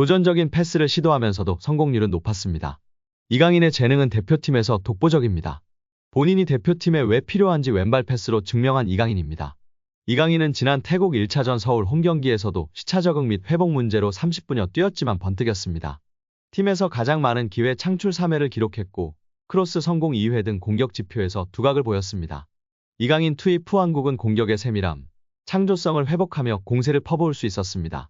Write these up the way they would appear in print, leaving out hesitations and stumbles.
도전적인 패스를 시도하면서도 성공률은 높았습니다. 이강인의 재능은 대표팀에서 독보적입니다. 본인이 대표팀에 왜 필요한지 왼발 패스로 증명한 이강인입니다. 이강인은 지난 태국 1차전 서울 홈경기에서도 시차 적응 및 회복 문제로 30분여 뛰었지만 번뜩였습니다. 팀에서 가장 많은 기회 창출 3회를 기록했고 크로스 성공 2회 등 공격 지표에서 두각을 보였습니다. 이강인 투입 후 한국은 공격의 세밀함, 창조성을 회복하며 공세를 퍼부을 수 있었습니다.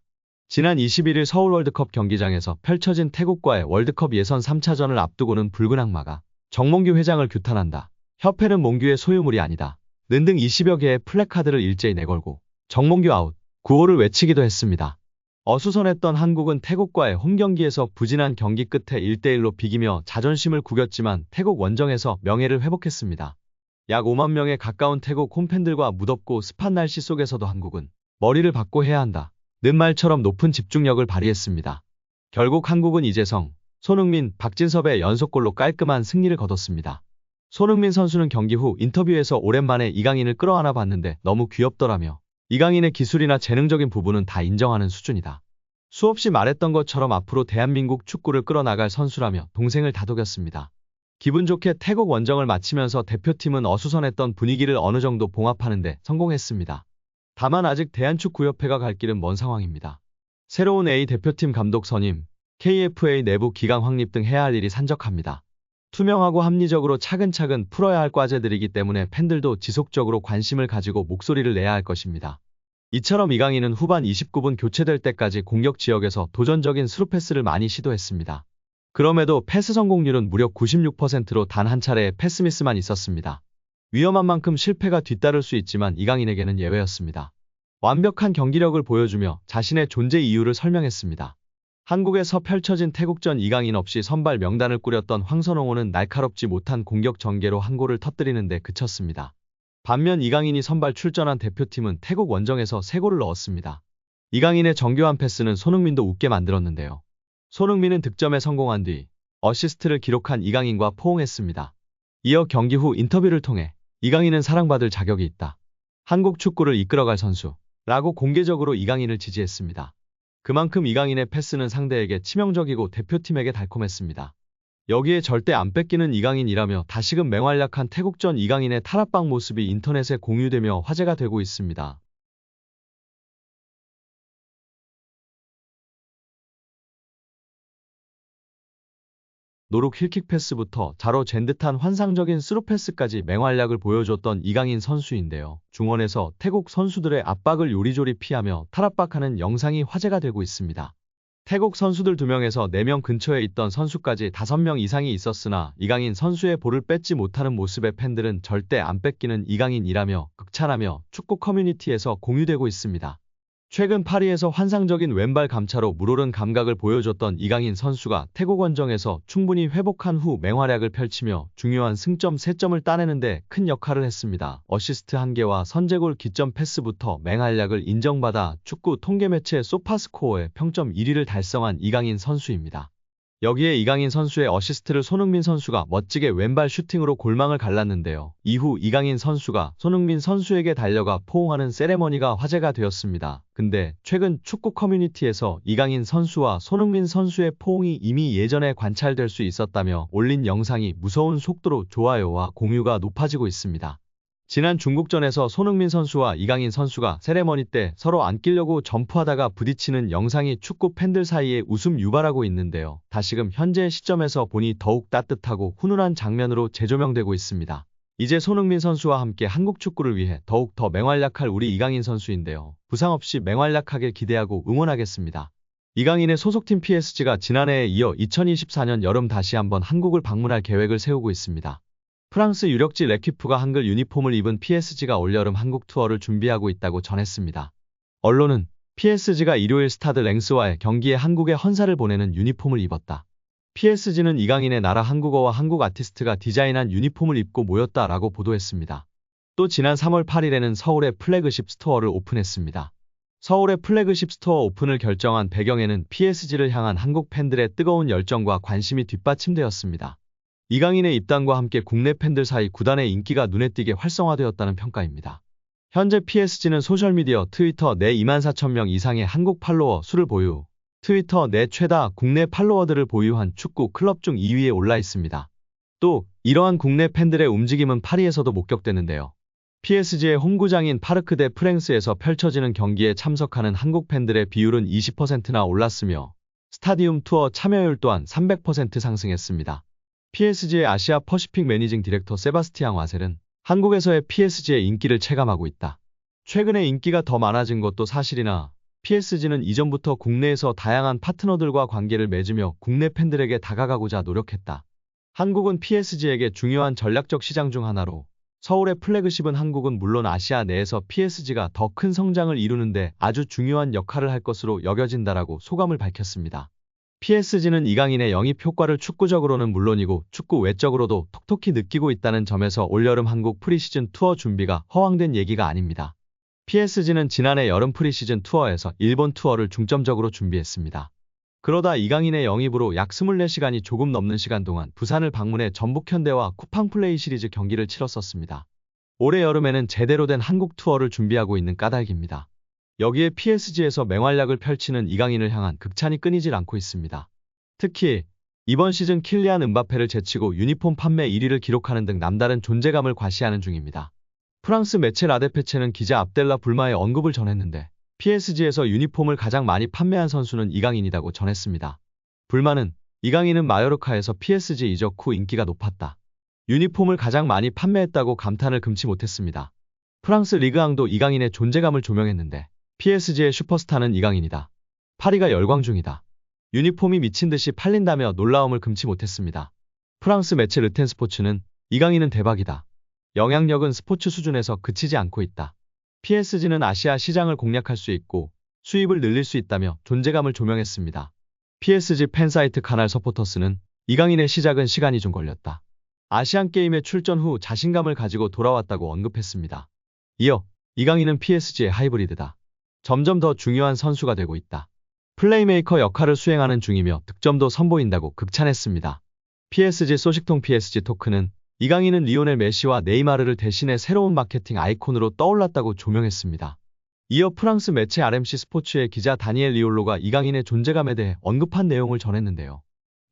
지난 21일 서울 월드컵 경기장에서 펼쳐진 태국과의 월드컵 예선 3차전을 앞두고는 붉은 악마가 정몽규 회장을 규탄한다. 협회는 몽규의 소유물이 아니다. 는 등 20여 개의 플래카드를 일제히 내걸고 정몽규 아웃, 구호를 외치기도 했습니다. 어수선했던 한국은 태국과의 홈경기에서 부진한 경기 끝에 1대1로 비기며 자존심을 구겼지만 태국 원정에서 명예를 회복했습니다. 약 5만 명에 가까운 태국 홈팬들과 무덥고 습한 날씨 속에서도 한국은 머리를 받고 해야 한다. 는 말처럼 높은 집중력을 발휘했습니다. 결국 한국은 이재성, 손흥민, 박진섭의 연속골로 깔끔한 승리를 거뒀습니다. 손흥민 선수는 경기 후 인터뷰에서 오랜만에 이강인을 끌어안아 봤는데 너무 귀엽더라며 이강인의 기술이나 재능적인 부분은 다 인정하는 수준이다. 수없이 말했던 것처럼 앞으로 대한민국 축구를 끌어나갈 선수라며 동생을 다독였습니다. 기분 좋게 태국 원정을 마치면서 대표팀은 어수선했던 분위기를 어느 정도 봉합하는 데 성공했습니다. 다만 아직 대한축구협회가 갈 길은 먼 상황입니다. 새로운 A 대표팀 감독 선임, KFA 내부 기강 확립 등 해야 할 일이 산적합니다. 투명하고 합리적으로 차근차근 풀어야 할 과제들이기 때문에 팬들도 지속적으로 관심을 가지고 목소리를 내야 할 것입니다. 이처럼 이강인은 후반 29분 교체될 때까지 공격 지역에서 도전적인 스루패스를 많이 시도했습니다. 그럼에도 패스 성공률은 무려 96%로 단 한 차례의 패스미스만 있었습니다. 위험한 만큼 실패가 뒤따를 수 있지만 이강인에게는 예외였습니다. 완벽한 경기력을 보여주며 자신의 존재 이유를 설명했습니다. 한국에서 펼쳐진 태국전 이강인 없이 선발 명단을 꾸렸던 황선홍호는 날카롭지 못한 공격 전개로 한 골을 터뜨리는 데 그쳤습니다. 반면 이강인이 선발 출전한 대표팀은 태국 원정에서 3골을 넣었습니다. 이강인의 정교한 패스는 손흥민도 웃게 만들었는데요. 손흥민은 득점에 성공한 뒤 어시스트를 기록한 이강인과 포옹했습니다. 이어 경기 후 인터뷰를 통해 이강인은 사랑받을 자격이 있다. 한국 축구를 이끌어갈 선수라고 공개적으로 이강인을 지지했습니다. 그만큼 이강인의 패스는 상대에게 치명적이고 대표팀에게 달콤했습니다. 여기에 절대 안 뺏기는 이강인이라며 다시금 맹활약한 태국전 이강인의 탈압박 모습이 인터넷에 공유되며 화제가 되고 있습니다. 노룩 힐킥 패스부터 자로 잰 듯한 환상적인 스루패스까지 맹활약을 보여줬던 이강인 선수인데요. 중원에서 태국 선수들의 압박을 요리조리 피하며 탈압박하는 영상이 화제가 되고 있습니다. 태국 선수들 2명에서 4명 근처에 있던 선수까지 5명 이상이 있었으나 이강인 선수의 볼을 뺏지 못하는 모습에 팬들은 절대 안 뺏기는 이강인이라며 극찬하며 축구 커뮤니티에서 공유되고 있습니다. 최근 파리에서 환상적인 왼발 감차로 물오른 감각을 보여줬던 이강인 선수가 태국 원정에서 충분히 회복한 후 맹활약을 펼치며 중요한 승점 3점을 따내는데 큰 역할을 했습니다. 어시스트 1개와 선제골 기점 패스부터 맹활약을 인정받아 축구 통계 매체 소파스코어의 평점 1위를 달성한 이강인 선수입니다. 여기에 이강인 선수의 어시스트를 손흥민 선수가 멋지게 왼발 슈팅으로 골망을 갈랐는데요. 이후 이강인 선수가 손흥민 선수에게 달려가 포옹하는 세레머니가 화제가 되었습니다. 근데 최근 축구 커뮤니티에서 이강인 선수와 손흥민 선수의 포옹이 이미 예전에 관찰될 수 있었다며 올린 영상이 무서운 속도로 좋아요와 공유가 높아지고 있습니다. 지난 중국전에서 손흥민 선수와 이강인 선수가 세레머니 때 서로 안기려고 점프하다가 부딪히는 영상이 축구 팬들 사이에 웃음 유발하고 있는데요. 다시금 현재 시점에서 보니 더욱 따뜻하고 훈훈한 장면으로 재조명되고 있습니다. 이제 손흥민 선수와 함께 한국 축구를 위해 더욱 더 맹활약할 우리 이강인 선수인데요. 부상 없이 맹활약하길 기대하고 응원하겠습니다. 이강인의 소속팀 PSG가 지난해에 이어 2024년 여름 다시 한번 한국을 방문할 계획을 세우고 있습니다. 프랑스 유력지 레퀴프가 한글 유니폼을 입은 PSG가 올여름 한국 투어를 준비하고 있다고 전했습니다. 언론은 PSG가 일요일 스타드 랭스와의 경기에 한국에 헌사를 보내는 유니폼을 입었다. PSG는 이강인의 나라 한국어와 한국 아티스트가 디자인한 유니폼을 입고 모였다라고 보도했습니다. 또 지난 3월 8일에는 서울의 플래그십 스토어를 오픈했습니다. 서울의 플래그십 스토어 오픈을 결정한 배경에는 PSG를 향한 한국 팬들의 뜨거운 열정과 관심이 뒷받침되었습니다. 이강인의 입단과 함께 국내 팬들 사이 구단의 인기가 눈에 띄게 활성화되었다는 평가입니다. 현재 PSG는 소셜미디어 트위터 내 24,000명 이상의 한국 팔로워 수를 보유, 트위터 내 최다 국내 팔로워들을 보유한 축구 클럽 중 2위에 올라 있습니다. 또 이러한 국내 팬들의 움직임은 파리에서도 목격되는데요. PSG의 홈구장인 파르크 대 프랭스에서 펼쳐지는 경기에 참석하는 한국 팬들의 비율은 20%나 올랐으며 스타디움 투어 참여율 또한 300% 상승했습니다. PSG의 아시아 퍼시픽 매니징 디렉터 세바스티앙 와셀은 한국에서의 PSG의 인기를 체감하고 있다. 최근에 인기가 더 많아진 것도 사실이나 PSG는 이전부터 국내에서 다양한 파트너들과 관계를 맺으며 국내 팬들에게 다가가고자 노력했다. 한국은 PSG에게 중요한 전략적 시장 중 하나로 서울의 플래그십은 한국은 물론 아시아 내에서 PSG가 더 큰 성장을 이루는데 아주 중요한 역할을 할 것으로 여겨진다라고 소감을 밝혔습니다. PSG는 이강인의 영입 효과를 축구적으로는 물론이고 축구 외적으로도 톡톡히 느끼고 있다는 점에서 올여름 한국 프리시즌 투어 준비가 허황된 얘기가 아닙니다. PSG는 지난해 여름 프리시즌 투어에서 일본 투어를 중점적으로 준비했습니다. 그러다 이강인의 영입으로 약 24시간이 조금 넘는 시간 동안 부산을 방문해 전북현대와 쿠팡플레이 시리즈 경기를 치렀었습니다. 올해 여름에는 제대로 된 한국 투어를 준비하고 있는 까닭입니다. 여기에 PSG에서 맹활약을 펼치는 이강인을 향한 극찬이 끊이질 않고 있습니다. 특히 이번 시즌 킬리안 음바페를 제치고 유니폼 판매 1위를 기록하는 등 남다른 존재감을 과시하는 중입니다. 프랑스 매체 라데페체는 기자 압델라 불마의 언급을 전했는데 PSG에서 유니폼을 가장 많이 판매한 선수는 이강인이라고 전했습니다. 불마는 이강인은 마요르카에서 PSG 이적 후 인기가 높았다. 유니폼을 가장 많이 판매했다고 감탄을 금치 못했습니다. 프랑스 리그앙도 이강인의 존재감을 조명했는데 PSG의 슈퍼스타는 이강인이다. 파리가 열광 중이다. 유니폼이 미친 듯이 팔린다며 놀라움을 금치 못했습니다. 프랑스 매체 르텐스포츠는 이강인은 대박이다. 영향력은 스포츠 수준에서 그치지 않고 있다. PSG는 아시아 시장을 공략할 수 있고 수입을 늘릴 수 있다며 존재감을 조명했습니다. PSG 팬사이트 카날 서포터스는 이강인의 시작은 시간이 좀 걸렸다. 아시안게임에 출전 후 자신감을 가지고 돌아왔다고 언급했습니다. 이어 이강인은 PSG의 하이브리드다. 점점 더 중요한 선수가 되고 있다. 플레이메이커 역할을 수행하는 중이며 득점도 선보인다고 극찬했습니다. PSG 소식통 PSG 토크는 이강인은 리오넬 메시와 네이마르를 대신해 새로운 마케팅 아이콘으로 떠올랐다고 조명했습니다. 이어 프랑스 매체 RMC 스포츠의 기자 다니엘 리올로가 이강인의 존재감에 대해 언급한 내용을 전했는데요.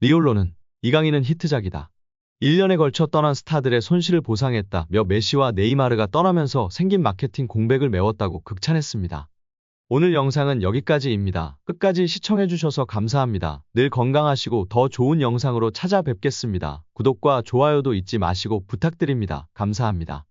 리올로는 이강인은 히트작이다. 1년에 걸쳐 떠난 스타들의 손실을 보상했다며 메시와 네이마르가 떠나면서 생긴 마케팅 공백을 메웠다고 극찬했습니다. 오늘 영상은 여기까지입니다. 끝까지 시청해주셔서 감사합니다. 늘 건강하시고 더 좋은 영상으로 찾아뵙겠습니다. 구독과 좋아요도 잊지 마시고 부탁드립니다. 감사합니다.